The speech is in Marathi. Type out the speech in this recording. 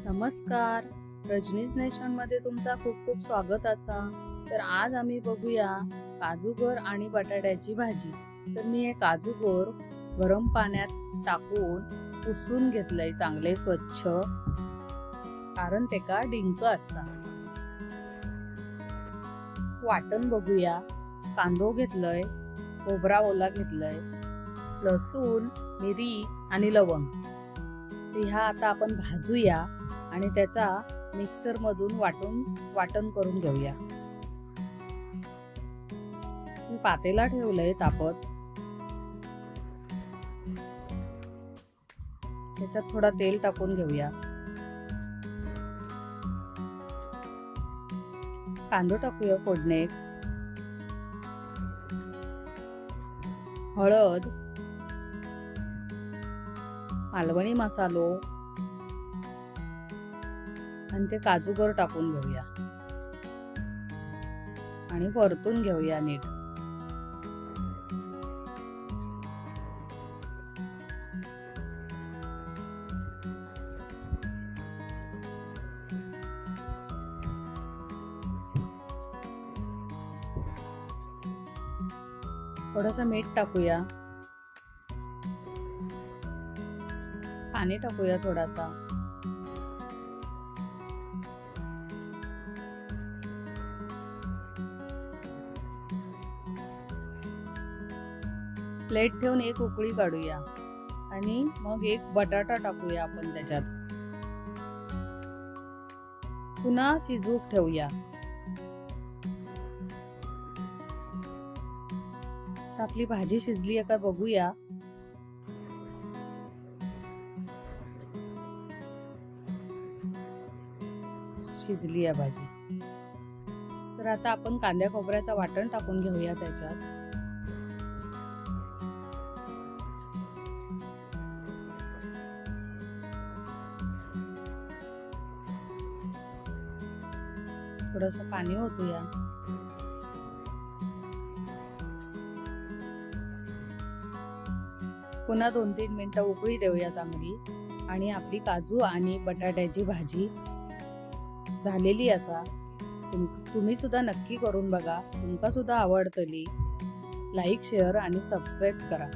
नमस्कार. रजनीज नेशन मध्ये तुमचा खूप खूप स्वागत असा. तर आज आम्ही बघूया काजूगर आणि बटाट्याची भाजी. तर मी हे काजूगर गरम पाण्यात टाकून पुसून घेतलंय चांगले स्वच्छ, कारण तेका डिंक असतात. वाटण बघूया. कांदो घेतलंय, खोबरा ओला घेतलंय, लसूण, मिरी आणि लवंग. ह्या आता आपण भाजूया आणि त्याचा मिक्सर मधून वाटण करून घेऊया. मी पातेला ठेवलंय तापत. त्याच्यात थोडा तेल टाकून घेऊया. कांदो टाकूया फोडणीत. हळद, मालवणी मसालो आणि ते काजूगर टाकून घेऊया आणि परतून घेऊया नीट. थोडंसं मीठ टाकूया, पाणी टाकूया थोडासा. प्लेट ठेवून एक उकळी काढूया आणि मग एक बटाटा टाकूया आपण त्याच्यात. पुन्हा शिजवूक ठेवूया. आपली भाजी शिजली आहे का बघूया. शिजली आहे भाजी. तर आता आपण कांद्या खोबऱ्याचा वाटण टाकून घेऊया त्याच्यात. थोडंसं पाणी ओतूया. पुन्हा 2-3 मिनिटं उकळी देऊया चांगली आणि आपली काजू आणि बटाट्याची भाजी झालेली असा. तुम्ही सुद्धा नक्की करून बघा. तुमका सुद्धा आवडतली. लाईक, शेअर आणि सबस्क्राईब करा.